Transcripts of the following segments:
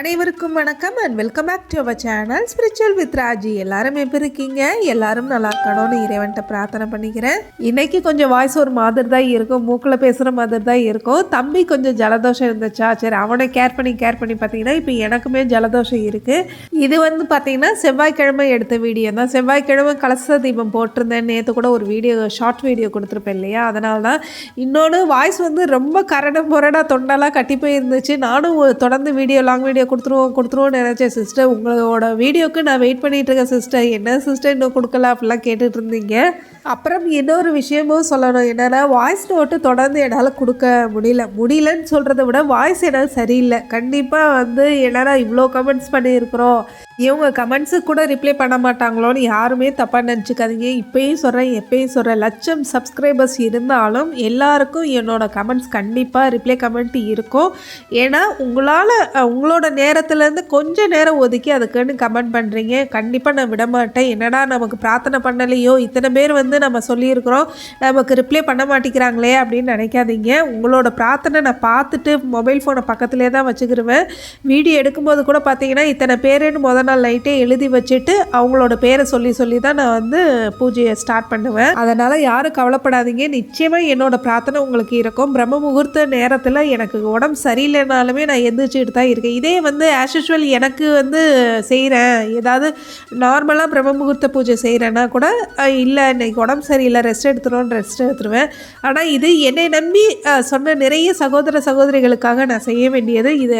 அனைவருக்கும் வணக்கம் and welcome back to our channel spiritual with Raji. எல்லாரும் எப்படி இருக்கீங்க? எல்லாரும் நல்லா இருக்கணும்னு இறைவன்ட்ட பிரார்த்தனை பண்ணிக்கிறேன். இன்னைக்கு கொஞ்சம் வாய்ஸ் ஒரு மாதிரி தான் இருக்கும், மூக்கில் பேசுகிற மாதிரி தான் இருக்கும். தம்பி கொஞ்சம் ஜலதோஷம் இருந்துச்சா, சரி அவனை கேர் பண்ணி பார்த்தீங்கன்னா இப்போ எனக்குமே ஜலதோஷம் இருக்குது. இது வந்து பார்த்தீங்கன்னா செவ்வாய்க்கிழமை எடுத்த வீடியோ தான். செவ்வாய்க்கிழமை கலச தீபம் போட்டிருந்தேன். நேற்று கூட ஒரு வீடியோ ஷார்ட் வீடியோ கொடுத்துருப்பேன் இல்லையா, அதனால தான். இன்னொன்று வாய்ஸ் வந்து ரொம்ப கரடு முரடாக தொண்டெல்லாம் கட்டி போயிருந்துச்சு. நானும் தொடர்ந்து லாங் வீடியோ கொடுத்துருவோம் நினச்சேன். சிஸ்டர் உங்களோட வீடியோக்கு நான் வெயிட் பண்ணிகிட்டு இருக்கேன் சிஸ்டர், என்ன சிஸ்டர் இன்னும் கொடுக்கல அப்படிலாம் கேட்டுட்டு இருந்தீங்க. அப்புறம் இன்னொரு விஷயமும் சொல்லணும், என்னென்னா வாய்ஸ் நோட்டு தொடர்ந்து என்னால் கொடுக்க முடியலன்னு சொல்கிறத விட வாய்ஸ் என்னால் சரியில்லை. கண்டிப்பாக வந்து என்னென்னா இவ்வளோ கமெண்ட்ஸ் பண்ணியிருக்கிறோம், இவங்க கமெண்ட்ஸுக்கு கூட ரிப்ளை பண்ண மாட்டாங்களோன்னு யாருமே தப்பாக நினச்சிக்காதீங்க. இப்போயும் சொல்கிறேன், எப்பயும் சொல்கிறேன், லட்சம் சப்ஸ்கிரைபர்ஸ் இருந்தாலும் எல்லாருக்கும் என்னோடய கமெண்ட்ஸ் கண்டிப்பாக ரிப்ளை கமெண்ட் இருக்கும். ஏன்னா உங்களோட நேரத்துலேருந்து கொஞ்சம் நேரம் ஒதுக்கி அதுக்குன்னு கமெண்ட் பண்ணுறீங்க. கண்டிப்பாக நான் விடமாட்டேன். என்னடா நமக்கு பிரார்த்தனை பண்ணலையோ, இத்தனை பேர் வந்து நம்ம சொல்லியிருக்கிறோம், நமக்கு ரிப்ளை பண்ண மாட்டேங்கிறாங்களே அப்படின்னு நினைக்காதீங்க. உங்களோட பிரார்த்தனை நான் பார்த்துட்டு மொபைல் ஃபோனை பக்கத்துலேயே தான் வச்சுக்கிருவேன். வீடியோ எடுக்கும்போது கூட பார்த்தீங்கன்னா இத்தனை பேருன்னு முதல் நாள் நைட்டே எழுதி வச்சுட்டு அவங்களோட பேரை சொல்லி தான் நான் வந்து பூஜையை ஸ்டார்ட் பண்ணுவேன். அதனால் யாரும் கவலைப்படாதீங்க, நிச்சயமாக என்னோட பிரார்த்தனை உங்களுக்கு இருக்கும். பிரம்ம முகூர்த்த நேரத்தில் எனக்கு உடம்பு சரியில்லைனாலுமே நான் எந்திரிச்சிட்டு தான் இருக்கேன். இதே வந்து ஆஸ் யூஷுவல் எனக்கு வந்து செய்கிறேன், ஏதாவது நார்மலாக பிரம்ம முகூர்த்த பூஜை செய்கிறேன்னா கூட இல்லை இன்னைக்கு உடம்பு சரியில்லை ரெஸ்ட் எடுத்துருவேன். ஆனால் இது என்னை நம்பி சொன்ன நிறைய சகோதரிகளுக்காக நான் செய்ய வேண்டியது. இது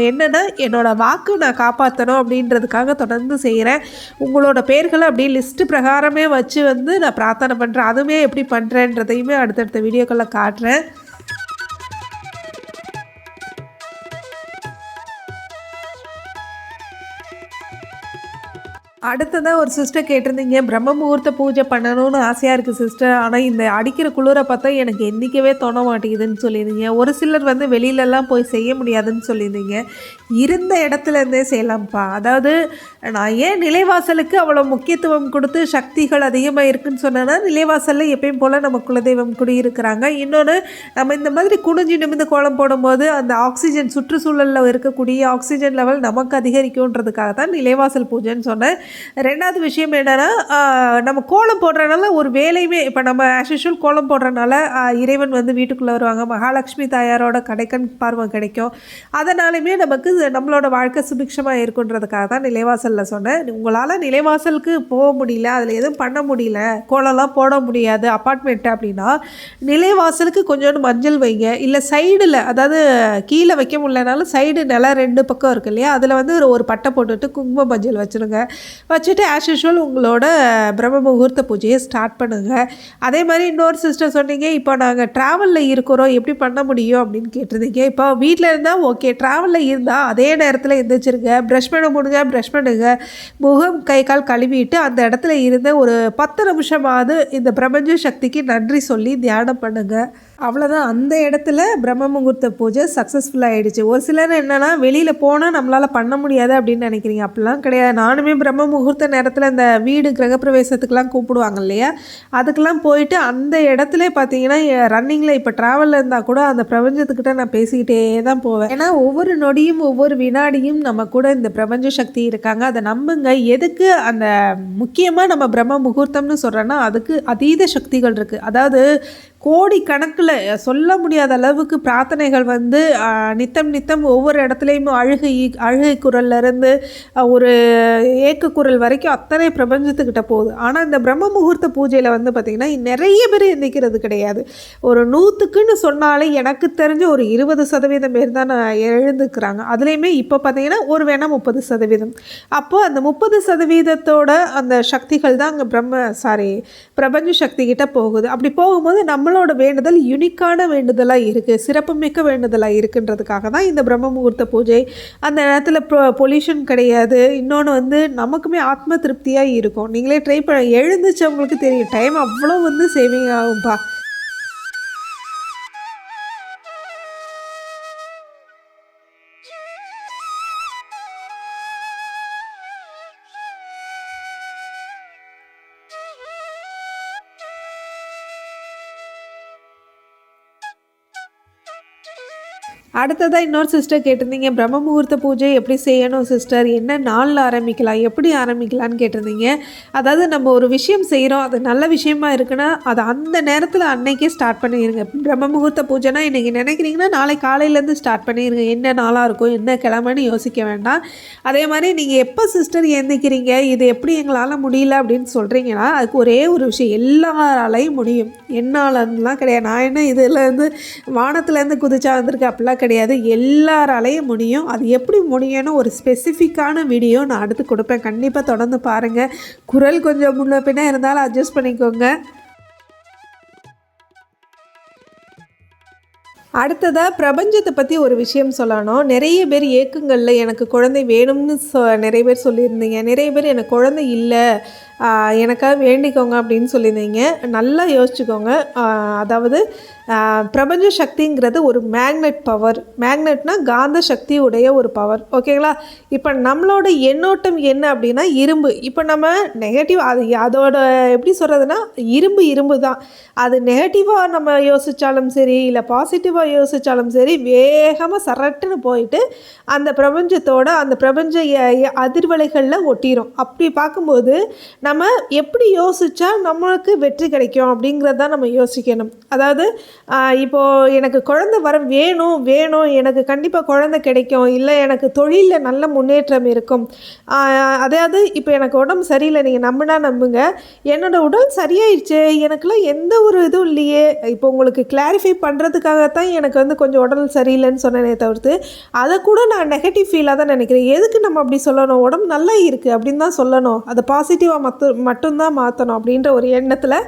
என்னென்னா என்னோட வாக்கு நான் காப்பாற்றணும் அப்படின்றதுக்காக தொடர்ந்து செய்கிறேன். உங்களோட பேர்களை அப்படியே லிஸ்ட்டு பிரகாரமே வச்சு வந்து நான் பிரார்த்தனை பண்ணுறேன். அதுவுமே எப்படி பண்ணுறேன்றதையுமே அடுத்தடுத்த வீடியோக்களில் காட்டுறேன். அடுத்ததாக ஒரு சிஸ்டர் கேட்டிருந்தீங்க, பிரம்ம முகூர்த்த பூஜை பண்ணணும்னு ஆசையாக இருக்குது சிஸ்டர், ஆனால் இந்த அடிக்கிற குளிரை பார்த்தா எனக்கு எந்திக்கவே தோண மாட்டேங்குதுன்னு சொல்லியிருந்தீங்க. ஒரு சிலர் வந்து வெளியிலலாம் போய் செய்ய முடியாதுன்னு சொல்லியிருந்தீங்க. இருந்த இடத்துலேருந்தே செய்யலாம்ப்பா. அதாவது நான் ஏன் நிலைவாசலுக்கு அவ்வளோ முக்கியத்துவம் கொடுத்து சக்திகள் அதிகமாக இருக்குதுன்னு சொன்னேன்னா, நிலைவாசலில் எப்பயும் போல் நம்ம குலதெய்வம் குடியிருக்கிறாங்க. இன்னொன்று, நம்ம இந்த மாதிரி குனிஞ்சு நிமிந்து கோலம் போடும்போது அந்த ஆக்சிஜன் சுற்றுச்சூழலில் இருக்கக்கூடிய ஆக்சிஜன் லெவல் நமக்கு அதிகரிக்கும்ன்றதுக்காக தான் நிலைவாசல் பூஜைன்னு சொன்னேன். ரெண்டாவது விஷயம் என்னென்னா, நம்ம கோலம் போடுறதுனால ஒரு வேலையுமே, இப்போ நம்ம ஆஸ் யூஷுவல் கோலம் போடுறதுனால இறைவன் வந்து வீட்டுக்குள்ளே வருவாங்க, மகாலட்சுமி தாயாரோட கடைக்கண் பார்வை கிடைக்கும். அதனாலுமே நமக்கு நம்மளோட வாழ்க்கை சுபிக்ஷமாக இருக்குன்றதுக்காக தான் நிலைவாசலில் சொன்னேன். உங்களால் நிலைவாசலுக்கு போக முடியல, அதில் எதுவும் பண்ண முடியல, கோலம்லாம் போட முடியாது அப்பார்ட்மெண்ட்டு அப்படின்னா நிலைவாசலுக்கு கொஞ்சோண்டு மஞ்சள் வைங்க. இல்லை சைடில், அதாவது கீழே வைக்க முடியலனாலும் சைடு நிலம் 2 பக்கம் இருக்கு இல்லையா, அதில் வந்து ஒரு பட்டை போட்டுட்டு குங்கும மஞ்சள் வச்சுட்டு ஆஸ் யூஷுவல் உங்களோட பிரம்ம முகூர்த்த பூஜையை ஸ்டார்ட் பண்ணுங்கள். அதே மாதிரி இன்னொரு சிஸ்டர் சொன்னீங்க, இப்போ நாங்கள் ட்ராவலில் இருக்கிறோம் எப்படி பண்ண முடியும் அப்படின்னு கேட்டிருந்தீங்க. இப்போ வீட்டில் இருந்தால் ஓகே, ட்ராவலில் இருந்தால் அதே நேரத்தில் எந்திரிச்சிருங்க, ப்ரஷ் பண்ண முடிஞ்சா ப்ரஷ் பண்ணுங்கள், முகம் கை கால் கழுவிட்டு அந்த இடத்துல இருந்த ஒரு 10 நிமிஷமாவது இந்த பிரபஞ்ச சக்திக்கு நன்றி சொல்லி தியானம் பண்ணுங்கள். அவ்வளோதான், அந்த இடத்துல பிரம்ம முகூர்த்த பூஜை சக்ஸஸ்ஃபுல்லாக ஆகிடுச்சு. ஒரு சிலர் என்னென்னா வெளியில் போனால் நம்மளால் பண்ண முடியாது அப்படின்னு நினைக்கிறீங்க, அப்படிலாம் கிடையாது. நானுமே பிரம்ம முகூர்த்த நேரத்தில் இந்த வீடு கிரகப்பிரவேசத்துக்கெலாம் கூப்பிடுவாங்க இல்லையா, அதுக்கெல்லாம் போயிட்டு அந்த இடத்துல பார்த்தீங்கன்னா ரன்னிங்கில் இப்போ ட்ராவலில் இருந்தால் கூட அந்த பிரபஞ்சத்துக்கிட்ட நான் பேசிக்கிட்டே தான் போவேன். ஏன்னா ஒவ்வொரு நொடியும் ஒவ்வொரு வினாடியும் நம்ம கூட இந்த பிரபஞ்ச சக்தி இருக்காங்க, அதை நம்புங்க. எதுக்கு அந்த முக்கியமாக நம்ம பிரம்ம முகூர்த்தம்னு சொல்கிறோன்னா அதுக்கு அதீத சக்திகள் இருக்குது. அதாவது கோடி கணக்கில் சொல்ல முடியாத அளவுக்கு பிரார்த்தனைகள் வந்து நித்தம் ஒவ்வொரு இடத்துலையும் அழுகை குரல்லேருந்து ஒரு ஏக்க குரல் வரைக்கும் அத்தனை பிரபஞ்சத்துக்கிட்ட போகுது. ஆனால் இந்த பிரம்ம முகூர்த்த பூஜையில் வந்து பார்த்திங்கன்னா நிறைய பேர் எந்திக்கிறது கிடையாது. ஒரு 100க்குன்னு சொன்னாலே எனக்கு தெரிஞ்ச ஒரு 20% பேர் தான் எழுந்துக்கிறாங்க. அதுலேயுமே இப்போ பார்த்திங்கன்னா ஒரு வேணால் 30%. அப்போது அந்த 30%ஓட அந்த சக்திகள் தான் அங்கே பிரபஞ்ச சக்தி கிட்ட போகுது. அப்படி போகும்போது நம்மளோட வேண்டுதல் யூனிக்கான வேண்டுதலாக இருக்குது, சிறப்புமிக்க வேண்டுதலாக இருக்குன்றதுக்காக தான் இந்த பிரம்ம முகூர்த்த பூஜை. அந்த நேரத்தில் பொல்யூஷன் கிடையாது. இன்னொன்று வந்து நமக்குமே ஆத்ம திருப்தியாக இருக்கும். நீங்களே ட்ரை எழுந்துச்சவங்களுக்கு தெரியும், டைம் அவ்வளோ வந்து சேவிங் ஆகும்பா. அடுத்ததாக இன்னொரு சிஸ்டர் கேட்டிருந்தீங்க, பிரம்ம முகூர்த்த பூஜை எப்படி செய்யணும் சிஸ்டர், என்ன நாளில் ஆரம்பிக்கலாம், எப்படி ஆரம்பிக்கலான்னு கேட்டிருந்தீங்க. அதாவது நம்ம ஒரு விஷயம் செய்கிறோம், அது நல்ல விஷயமா இருக்குன்னா அதை அந்த நேரத்தில் அன்னைக்கே ஸ்டார்ட் பண்ணிடுங்க. பிரம்ம முகூர்த்த பூஜைனா இன்றைக்கி நினைக்கிறீங்கன்னா நாளை காலையிலேருந்து ஸ்டார்ட் பண்ணிடுங்க. என்ன நாளாக இருக்கும், என்ன கிழமைன்னு யோசிக்க வேண்டாம். அதே மாதிரி நீங்கள் எப்போ சிஸ்டர் எழுந்திக்கிறீங்க, இது எப்படி எங்களால் முடியல அப்படின்னு சொல்கிறீங்கன்னா அதுக்கு ஒரே ஒரு விஷயம், எல்லாராலையும் முடியும். என்னாலலாம் கிடையாது, நான் என்ன இதுலேருந்து வானத்துலேருந்து குதிச்சா வந்திருக்கு அப்படிலாம் கிடையாது. எல்லாராலையும் முடியும். அது எப்படி முடியும்னு ஒரு ஸ்பெசிஃபிக்கான வீடியோ நான் அடுத்து கொடுப்பேன். கண்டிப்பாக தொடர்ந்து பாருங்கள். குரல் கொஞ்சம் முன்ன பின்ன இருந்தாலும் அட்ஜஸ்ட் பண்ணிக்கோங்க. அடுத்ததாக பிரபஞ்சத்தை பற்றி ஒரு விஷயம் சொல்லணும். நிறைய பேர் ஏக்கங்களில் எனக்கு குழந்தை வேணும்னு நிறைய பேர் சொல்லியிருந்தீங்க. நிறைய பேர் எனக்கு குழந்தை இல்லை, எனக்காக வேண்டிக்கோங்க அப்படின்னு சொல்லியிருந்தீங்க. நல்லா யோசிச்சுக்கோங்க. அதாவது பிரபஞ்ச சக்திங்கிறது ஒரு மேக்னெட் பவர். மேக்னெட்னா காந்த சக்தி உடைய ஒரு பவர். ஓகேங்களா? இப்போ நம்மளோட எண்ணோட்டம் என்ன அப்படின்னா இரும்பு. இப்போ நம்ம நெகட்டிவ், அது அதோட எப்படி சொல்கிறதுனா இரும்பு தான். அது நெகட்டிவாக நம்ம யோசித்தாலும் சரி, இல்லை பாசிட்டிவாக யோசித்தாலும் சரி, வேகமாக சரட்டுன்னு போயிட்டு அந்த பிரபஞ்சத்தோட அந்த பிரபஞ்ச அதிர்வலைகளில் ஒட்டிடும். அப்படி பார்க்கும்போது நம்ம எப்படி யோசித்தா நம்மளுக்கு வெற்றி கிடைக்கும் அப்படிங்கிறது தான் நம்ம யோசிக்கணும். அதாவது இப்போது எனக்கு குழந்தை வேணும், எனக்கு கண்டிப்பாக குழந்தை கிடைக்கும், இல்லை எனக்கு தொழிலில் நல்ல முன்னேற்றம் இருக்கும். அதாவது இப்போ எனக்கு உடம்பு சரியில்லை, நீங்கள் நம்புங்க, என்னோடய உடல் சரியாயிடுச்சு, எனக்குலாம் எந்த ஒரு இதுவும் இல்லையே. இப்போ உங்களுக்கு கிளாரிஃபை பண்ணுறதுக்காகத்தான் எனக்கு கொஞ்சம் உடல் சரியில்லைன்னு சொன்னேனே தவிர்த்து அதை கூட நான் நெகட்டிவ் ஃபீலாக தான் நினைக்கிறேன். எதுக்கு நம்ம அப்படி சொல்லணும்? உடம்பு நல்லா இருக்குது அப்படின்னு தான் சொல்லணும். அதை பாசிட்டிவாக மட்டும்தான் மாற்றணும் அப்படின்ற ஒரு எண்ணத்தில்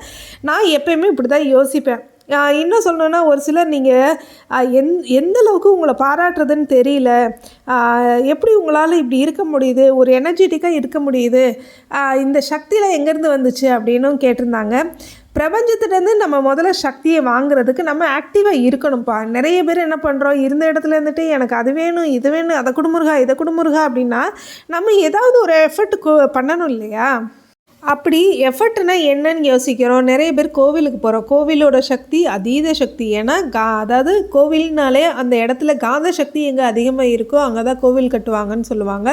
நான் எப்பயுமே இப்படி தான் யோசிப்பேன். இன்னும் சொல்லணுன்னா, ஒரு சிலர் நீங்கள் எந்த அளவுக்கு உங்களை பாராட்டுறதுன்னு தெரியல, எப்படி உங்களால் இப்படி இருக்க முடியுது, ஒரு எனர்ஜெட்டிக்காக இருக்க முடியுது, இந்த சக்தியில் எங்கேருந்து வந்துச்சு அப்படின்னும் கேட்டிருந்தாங்க. பிரபஞ்சத்துலேருந்து நம்ம முதல்ல சக்தியை வாங்குறதுக்கு நம்ம ஆக்டிவாக இருக்கணும்ப்பா. நிறைய பேர் என்ன பண்ணுறோம், இருந்த இடத்துல இருந்துட்டு எனக்கு அது வேணும், இது வேணும், அதை குடுமுருகா, இதை குடுமுருகா அப்படின்னா நம்ம ஏதாவது ஒரு எஃபர்ட் பண்ணணும் இல்லையா? அப்படி எஃபர்ட்னா என்னன்னு யோசிக்கிறோம். நிறைய பேர் கோவிலுக்கு போகிறோம். கோவிலோட சக்தி அதீத சக்தி. ஏன்னா அதாவது கோவில்னாலே அந்த இடத்துல காந்த சக்தி எங்கே அதிகமாக இருக்கோ அங்கே தான் கோவில் கட்டுவாங்கன்னு சொல்லுவாங்க.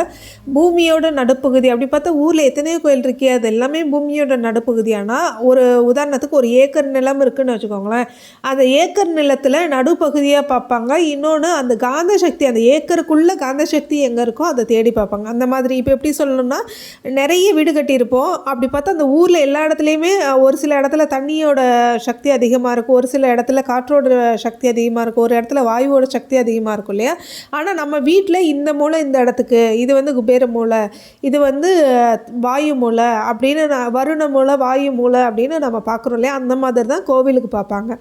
பூமியோட நடுப்பகுதி அப்படி பார்த்தா ஊரில் எத்தனையோ கோயில் இருக்கே, அது எல்லாமே பூமியோட நடுப்பகுதி. ஆனால் ஒரு உதாரணத்துக்கு ஒரு ஏக்கர் நிலம் இருக்குதுன்னு வச்சுக்கோங்களேன். அந்த ஏக்கர் நிலத்தில் நடுப்பகுதியாக பார்ப்பாங்க. இன்னொன்று அந்த காந்த சக்தி, அந்த ஏக்கருக்குள்ளே காந்த சக்தி எங்கே இருக்கோ அதை தேடி பார்ப்பாங்க. அந்த மாதிரி இப்போ எப்படி சொல்லணும்னா, நிறைய வீடு கட்டியிருப்போம். அப்படி பார்த்தா அந்த ஊரில் எல்லா இடத்துலையுமே ஒரு சில இடத்துல தண்ணியோட சக்தி அதிகமாக இருக்கும், ஒரு சில இடத்துல காற்றோட சக்தி அதிகமாக இருக்கும், ஒரு இடத்துல வாயுவோட சக்தி அதிகமாக இருக்கும் இல்லையா? ஆனால் நம்ம வீட்டில் இந்த மூலை இந்த இடத்துக்கு இது குபேர மூலை, இது வாயு மூலை அப்படின்னு வருண மூலை, வாயு மூலை அப்படின்னு நம்ம பார்க்குறோம் இல்லையா? அந்த மாதிரி தான் கோவிலுக்கு பார்ப்பாங்க.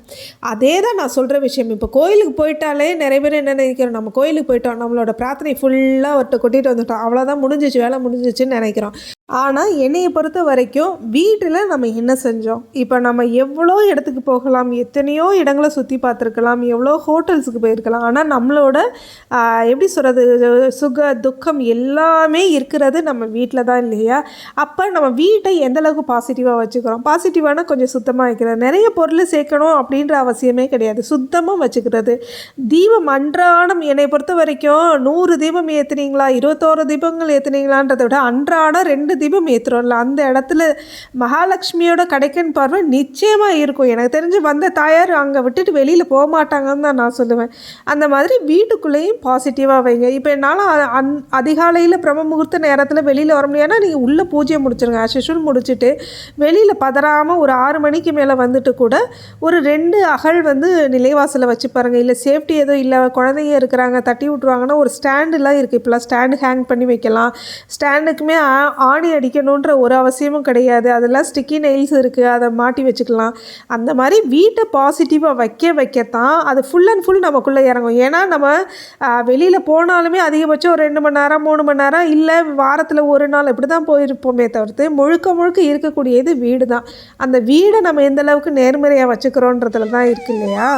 அதே தான் நான் சொல்கிற விஷயம். இப்போ கோயிலுக்கு போயிட்டாலே நிறைய பேர் என்ன நினைக்கிறோம், நம்ம கோயிலுக்கு போயிட்டோம், நம்மளோட பிரார்த்தனை ஃபுல்லாக அவர்கிட்ட கொட்டிட்டு வந்துட்டோம், அவ்வளோதான் முடிஞ்சிச்சு, வேலை முடிஞ்சிச்சுன்னு நினைக்கிறோம். ஆனால் என்னையை பொறுத்த வரைக்கும் வீட்டில் நம்ம என்ன செஞ்சோம், இப்போ நம்ம எவ்வளோ இடத்துக்கு போகலாம், எத்தனையோ இடங்களை சுற்றி பார்த்துருக்கலாம், எவ்வளோ ஹோட்டல்ஸுக்கு போயிருக்கலாம். ஆனால் நம்மளோட எப்படி சொல்கிறது, சுக துக்கம் எல்லாமே இருக்கிறது நம்ம வீட்டில் தான் இல்லையா? அப்போ நம்ம வீட்டை எந்தளவுக்கு பாசிட்டிவாக வச்சுக்கிறோம். பாசிட்டிவான கொஞ்சம் சுத்தமாக வைக்கிறது, நிறைய பொருள் சேர்க்கணும் அப்படின்ற அவசியமே கிடையாது, சுத்தமாக வச்சுக்கிறது. தீபம் அன்றாடம் என்னை பொறுத்த வரைக்கும் 100 தீபம் ஏற்றுனீங்களா, 21 தீபங்கள் ஏற்றுனீங்களான்றதை விட அன்றாடம் 2 தீபம் ஏற்றுறோம்ல, அந்த இடத்துல மகாலட்சுமியோட கடைக்கன் பார்வை நிச்சயமாக இருக்கும். எனக்கு தெரிஞ்சு வந்த தாயார் அங்கே விட்டுட்டு வெளியில் போக மாட்டாங்கன்னு தான் நான் சொல்லுவேன். அந்த மாதிரி வீட்டுக்குள்ளேயும் பாசிட்டிவாக வைங்க. இப்போ என்னால் அதிகாலையில் பிரம்ம முகூர்த்த நேரத்தில் வெளியில் வர முடியாதுன்னா நீங்கள் உள்ளே பூஜையை முடிச்சிருங்க, அஷுஷுல் முடிச்சுட்டு வெளியில் பதறாமல் ஒரு 6 மணிக்கு மேலே வந்துட்டு கூட ஒரு 2 அகல் நிலைவாசலை வச்சு பாருங்கள். இல்லை சேஃப்டி எதுவும் இல்லை, குழந்தைங்க இருக்கிறாங்க தட்டி விட்ருவாங்கன்னா ஒரு ஸ்டாண்டுலாம் இருக்குது, இப்போலாம் ஸ்டாண்டு ஹேங் பண்ணி வைக்கலாம். ஸ்டாண்டுக்குமே ஆணி அடிக்கணுன்ற ஒரு அவசியமும் கிடையாது, அதெல்லாம் ஸ்டிக்கி நெயில்ஸ் இருக்குது, அதை மாட்டி வச்சுக்கலாம். அந்த மாதிரி வீட்டை பாசிட்டிவாக வைக்கத்தான் அது ஃபுல் அண்ட் ஃபுல் நமக்குள்ளே இறங்கும். ஏன்னா நம்ம வெளியில் போனாலுமே அதிகபட்சம் ஒரு 2 மணி நேரம் 3 மணி நேரம், இல்லை வாரத்தில் ஒரு நாள் இப்படி தான் போயிருப்போமே தவிர்த்து முழுக்க இருக்கக்கூடியது வீடு தான். அந்த வீடை நம்ம எந்த அளவுக்கு நேர்மறையாக வச்சுக்கிறோன்றதுல தான் இருக்கு இல்லையா?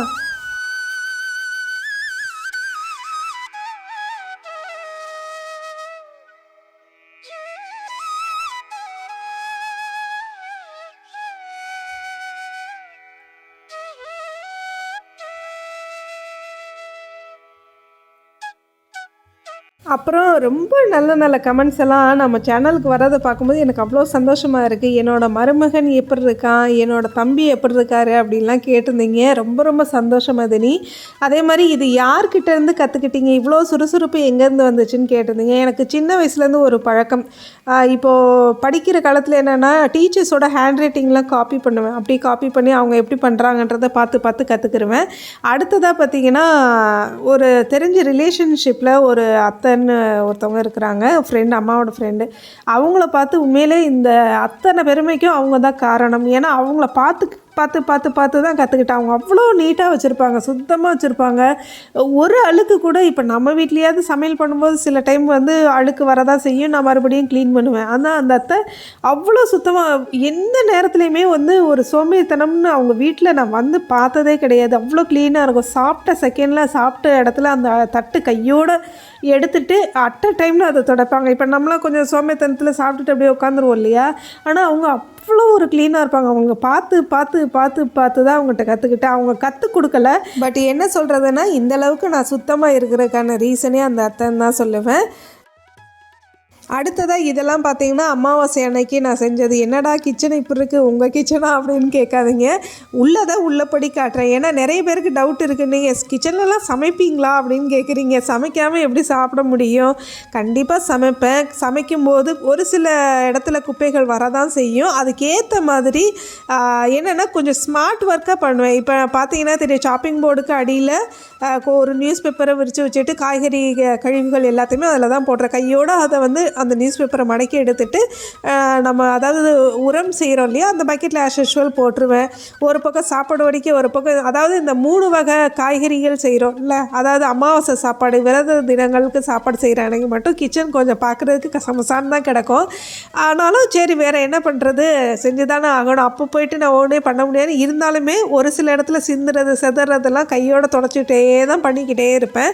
அப்புறம் ரொம்ப நல்ல நல்ல கமெண்ட்ஸ் எல்லாம் நம்ம சேனலுக்கு வரதை பார்க்கும்போது எனக்கு அவ்வளோ சந்தோஷமாக இருக்குது. என்னோடய மருமகன் எப்படி இருக்கான், என்னோடய தம்பி எப்படி இருக்காரு அப்படின்லாம் கேட்டிருந்தீங்க. ரொம்ப ரொம்ப சந்தோஷம் மதினி. அதே மாதிரி இது யார்கிட்டேருந்து கற்றுக்கிட்டீங்க, இவ்வளோ சுறுசுறுப்பு எங்கேருந்து வந்துச்சுன்னு கேட்டிருந்தீங்க. எனக்கு சின்ன வயசுலேருந்து ஒரு பழக்கம். இப்போது படிக்கிற காலத்தில் என்னென்னா டீச்சர்ஸோட ஹேண்ட் ரைட்டிங்லாம் காப்பி பண்ணுவேன். அப்படி காப்பி பண்ணி அவங்க எப்படி பண்ணுறாங்கன்றதை பார்த்து பார்த்து கற்றுக்குருவேன். அடுத்ததாக பார்த்திங்கன்னா ஒரு தெரிஞ்ச ரிலேஷன்ஷிப்பில் ஒரு அத்தைன்னு ஒருத்தவங்க இருக்கிறாங்க, ஃப்ரெண்டு, அம்மாவோட ஃப்ரெண்டு. அவங்கள பார்த்து உண்மையிலே இந்த அத்தனை பெருமைக்கும் அவங்க தான் காரணம். ஏன்னா அவங்கள பார்த்து தான் கற்றுக்கிட்டேன். அவங்க அவ்வளோ நீட்டாக வச்சுருப்பாங்க, சுத்தமாக வச்சுருப்பாங்க. ஒரு அழுக்கு கூட இப்போ நம்ம வீட்லேயாவது சமையல் பண்ணும்போது சில டைம் வந்து அழுக்கு வரதான் செய்யும், நான் மறுபடியும் க்ளீன் பண்ணுவேன். ஆனால் அந்த அத்தை அவ்வளோ சுத்தமாக, எந்த நேரத்துலையுமே வந்து ஒரு சோம்பேறித்தனம்னு அவங்க வீட்டில் நான் வந்து பார்த்ததே கிடையாது. அவ்வளோ க்ளீனாக இருக்கும். சாப்பிட்ட செகண்டில் சாப்பிட்ட இடத்துல அந்த தட்டு கையோடு எடுத்துகிட்டு அட் அ டைமில் அதை துடைப்பாங்க. இப்போ நம்மளாம் கொஞ்சம் சோம்பேறித்தனத்தில் சாப்பிட்டுட்டு அப்படியே உட்காந்துருவோம் இல்லையா, ஆனால் அவங்க அவ்வளோ ஒரு க்ளீனாக இருப்பாங்க. அவங்க பார்த்து தான் அவங்ககிட்ட கற்றுக்கிட்டேன். அவங்க கற்றுக் கொடுக்கல. பட் என்ன சொல்கிறதுன்னா, இந்தளவுக்கு நான் சுத்தமாக இருக்கிறதுக்கான ரீசனே அந்த அத்தைன்னு தான் சொல்லுவேன். அடுத்ததாக இதெல்லாம் பார்த்தீங்கன்னா அமாவாசை அன்னைக்கு நான் செஞ்சது. என்னடா கிச்சன் இப்படி இருக்குது, உங்கள் கிச்சனா அப்படின்னு கேட்காதீங்க, உள்ளதை உள்ளபடி காட்டுறேன். ஏன்னா நிறைய பேருக்கு டவுட் இருக்குது, நீங்கள் கிச்சன்லலாம் சமைப்பீங்களா அப்படின்னு கேட்குறீங்க. சமைக்காமல் எப்படி சாப்பிட முடியும்? கண்டிப்பாக சமைப்பேன். சமைக்கும்போது ஒரு சில இடத்துல குப்பைகள் வரதான் செய்யும். அதுக்கேற்ற மாதிரி என்னென்னா கொஞ்சம் ஸ்மார்ட் ஒர்க்காக பண்ணுவேன். இப்போ பார்த்தீங்கன்னா தெரியும், ஷாப்பிங் போர்டுக்கு அடியில் ஒரு நியூஸ் பேப்பரை விரித்து வச்சுட்டு காய்கறி கழிவுகள் எல்லாத்தையுமே அதில் தான் போடுறேன். கையோடு அதை வந்து அந்த நியூஸ் பேப்பரை மடக்கி எடுத்துகிட்டு நம்ம அதாவது உரம் செய்கிறோம் இல்லையா, அந்த பக்கெட்டில் ஆஸ் யூஷுவல் போட்டுருவேன். ஒரு பக்கம் சாப்பாடு வடிக்க, ஒரு பக்கம் அதாவது இந்த 3 வகை காய்கறிகள் செய்கிறோம் இல்லை, அதாவது அமாவாசை சாப்பாடு, விரத தினங்களுக்கு சாப்பாடு செய்கிற அன்றைக்கி மட்டும் கிச்சன் கொஞ்சம் பார்க்குறதுக்கு கசமசான்னு தான் கிடக்கும். ஆனாலும் சரி, வேறு என்ன பண்ணுறது, செஞ்சு தானே ஆகணும். அப்போ போயிட்டு நான் ஒன்றே பண்ண முடியாது. இருந்தாலுமே ஒரு சில இடத்துல சிந்துறது செதறதெல்லாம் கையோடு தொடச்சிக்கிட்டே தான் பண்ணிக்கிட்டே இருப்பேன்.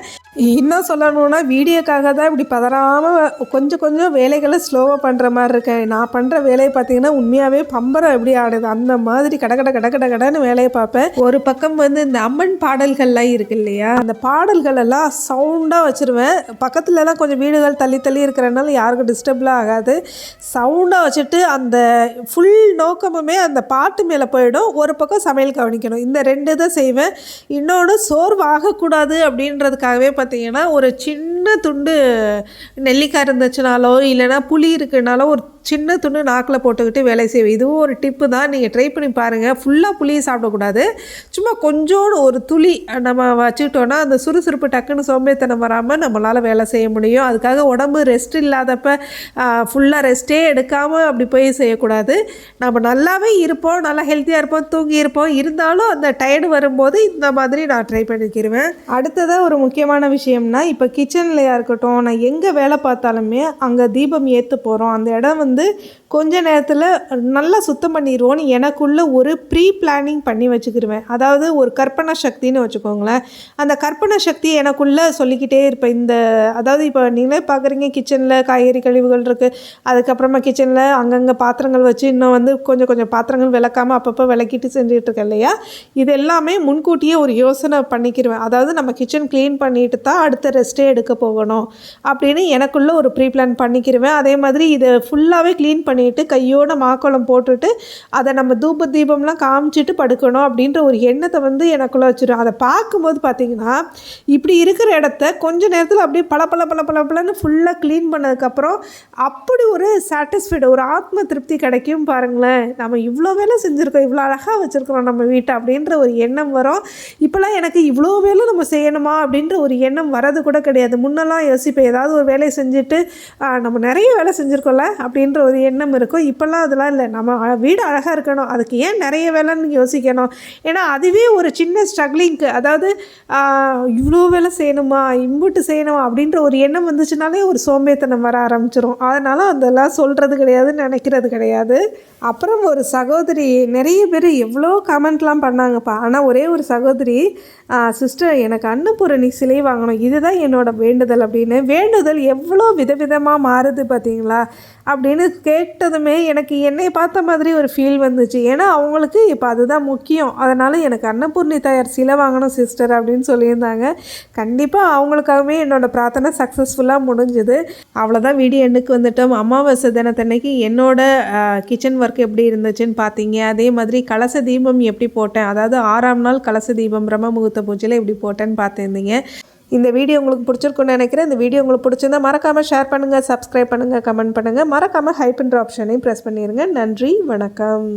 இன்னும் சொல்லணுன்னா வீடியோக்காக தான் இப்படி பதறாமல் கொஞ்சம் வேலைகளை ஸ்லோவாக பண்ணுற மாதிரி இருக்கேன். நான் பண்ணுற வேலையை பார்த்தீங்கன்னா உண்மையாகவே பம்பரம் எப்படி ஆடுது அந்த மாதிரி கடன்னு வேலையை பார்ப்பேன். ஒரு பக்கம் வந்து இந்த அம்மன் பாடல்கள்லாம் இருக்கு இல்லையா, அந்த பாடல்கள் எல்லாம் சவுண்டாக வச்சுருவேன். பக்கத்துலலாம் கொஞ்சம் வீடுகள் தள்ளி இருக்கிறனால யாருக்கும் டிஸ்டர்ப்லாம் ஆகாது. சவுண்டாக வச்சுட்டு அந்த ஃபுல் நோக்கமுமே அந்த பாட்டு மேலே போயிடும். ஒரு பக்கம் சமையல் கவனிக்கணும். இந்த 2 தான் செய்வேன். இன்னொன்று சோர்வு ஆகக்கூடாது அப்படின்றதுக்காகவே பார்த்தீங்கன்னா ஒரு சின்ன துண்டு நெல்லிக்காய் இருந்துச்சுனாலோ இல்லைனா புளி இருக்குனாலோ ஒரு சின்ன துண்டு நாக்கில் போட்டுக்கிட்டு வேலை செய்வேன். இதுவும் ஒரு டிப்பு தான், நீங்கள் ட்ரை பண்ணி பாருங்கள். ஃபுல்லாக புளியை சாப்பிடக்கூடாது, சும்மா கொஞ்சோண்டு ஒரு துளி நம்ம வச்சுக்கிட்டோன்னா அந்த சுறுசுறுப்பு டக்குன்னு சோம்பேறித்தனம் வராமல் நம்மளால் வேலை செய்ய முடியும். அதுக்காக உடம்பு ரெஸ்ட் இல்லாதப்ப ஃபுல்லாக ரெஸ்ட்டே எடுக்காமல் அப்படி போய் செய்யக்கூடாது. நம்ம நல்லாவே இருப்போம், நல்லா ஹெல்த்தியாக இருப்போம், தூங்கி இருப்போம். இருந்தாலும் அந்த டயர்டு வரும்போது இந்த மாதிரி நான் ட்ரை பண்ணிக்கிடுவேன். அடுத்ததாக ஒரு முக்கியமான விஷயம்னா, இப்போ கிச்சன்லையாக இருக்கட்டும், நான் எங்கே வேலை பார்த்தாலுமே அங்கே தீபம் ஏற்ற போகிறோம், அந்த இடம் வந்து கொஞ்ச நேரத்தில் நல்லா சுத்தம் பண்ணிடுவோன்னு எனக்குள்ளே ஒரு ப்ரீ பிளானிங் பண்ணி வச்சுக்கிடுவேன். அதாவது ஒரு கற்பனை சக்தின்னு வச்சுக்கோங்களேன். அந்த கற்பனை சக்தி எனக்குள்ளே சொல்லிக்கிட்டே இருப்பேன். அதாவது இப்போ நீங்களே பார்க்குறீங்க, கிச்சனில் காய்கறி கழிவுகள் இருக்குது, அதுக்கப்புறமா கிச்சனில் அங்கங்கே பாத்திரங்கள் வச்சு இன்னும் வந்து கொஞ்சம் பாத்திரங்கள் விளக்காமல் அப்பப்போ விளக்கிட்டு செஞ்சுட்டு இருக்கேன் இல்லையா, இது எல்லாமே முன்கூட்டியே ஒரு யோசனை பண்ணிக்கிடுவேன். அதாவது நம்ம கிச்சன் க்ளீன் பண்ணிட்டு தான் அடுத்த ரெஸ்ட்டே எடுக்க போகணும் அப்படின்னு எனக்குள்ளே ஒரு ப்ரீ பிளான் பண்ணிக்கிடுவேன். அதே மாதிரி இதை ஃபுல்லாகவே க்ளீன் பண்ணிவிட்டு கையோட மாக்கோளம் போட்டுட்டு அதை நம்ம தீபம்லாம் காமிச்சிட்டு படுக்கணும் அப்படின்ற ஒரு எண்ணத்தை வந்து எனக்குள்ளே வச்சுருவேன். அதை பார்க்கும்போது பார்த்திங்கன்னா இப்படி இருக்கிற இடத்த கொஞ்சம் நேரத்தில் அப்படியே பளபளன்னு ஃபுல்லாக க்ளீன் பண்ணதுக்கப்புறம் அப்படி ஒரு சாட்டிஸ்ஃபைடு, ஒரு ஆத்ம திருப்தி கிடைக்கும் பாருங்களேன். நம்ம இவ்வளோ வேலை செஞ்சுருக்கோம், இவ்வளோ அழகாக வச்சுருக்கிறோம் நம்ம வீட்டை அப்படின்ற ஒரு எண்ணம் வரும். இப்போலாம் எனக்கு இவ்வளோ வேலை நம்ம செய்யணுமா அப்படின்ற ஒரு எண்ணம் வரது கூட கிடையாது. முன்னெல்லாம் யோசிப்பேன், ஏதாவது ஒரு வேலையை செஞ்சுட்டு நம்ம நிறைய வேலை செஞ்சுருக்கோம்ல அப்படின்ற ஒரு எண்ணம் இருக்கும். இப்போல்லாம் அதெல்லாம் இல்லை, நம்ம வீடு அழகாக இருக்கணும், அதுக்கு ஏன் நிறைய வேலைன்னு யோசிக்கணும். ஏன்னா அதுவே ஒரு சின்ன ஸ்ட்ரகிளிங்க்கு, அதாவது இவ்வளோ வேலை செய்யணுமா, இம்புட்டு செய்யணுமா அப்படின்ற ஒரு எண்ணம் வந்துச்சுனாலே ஒரு சோம்பேத்தனம் வர ஆரம்பிச்சிடும். அதனால் அதெல்லாம் சொல்கிறது கிடையாது, நினைக்கிறது கிடையாது. அப்புறம் ஒரு சகோதரி, நிறைய பேர் எவ்வளோ கமெண்ட்லாம் பண்ணாங்கப்பா, ஆனால் ஒரே ஒரு சகோதரி, சிஸ்டர் எனக்கு அன்னபூரணி சிலை வாங்கணும், இதுதான் என்னோடய வேண்டுதல் அப்படின்னு. வேண்டுதல் எவ்வளோ விதவிதமாக மாறுது பார்த்தீங்களா. அப்படின்னு கேட்டதுமே எனக்கு என்னை பார்த்த மாதிரி ஒரு ஃபீல் வந்துச்சு. ஏன்னா அவங்களுக்கு இப்போ அதுதான் முக்கியம். அதனால் எனக்கு அன்னபூர்ணி தாயார் சிலை வாங்கணும் சிஸ்டர் அப்படின்னு சொல்லியிருந்தாங்க. கண்டிப்பாக அவங்களுக்காகவே என்னோடய பிரார்த்தனை சக்ஸஸ்ஃபுல்லாக முடிஞ்சுது. அவ்வளோதான், வீடியோ எண்டுக்கு வந்துட்டோம். அமாவாசை தினத்தன்னைக்கு என்னோடய கிச்சன் ஒர்க் எப்படி இருந்துச்சுன்னு பார்த்தீங்க. அதே மாதிரி கலச தீபம் எப்படி போட்டேன், அதாவது 6ஆம் நாள் கலச தீபம் பிரம்ம முகூர்த்த பூஜையில் எப்படி போட்டேன்னு பார்த்துருந்தீங்க. இந்த வீடியோ உங்களுக்கு பிடிச்சிருக்குன்னு நினைக்கிறேன். இந்த வீடியோ உங்களுக்கு பிடிச்சிருந்தா மறக்காமல் ஷேர் பண்ணுங்கள், சப்ஸ்கிரைப் பண்ணுங்கள், கமெண்ட் பண்ணுங்கள். மறக்காமல் ஹைப் என்ற ஆப்ஷனையும் ப்ரெஸ் பண்ணிடுங்க. நன்றி, வணக்கம்.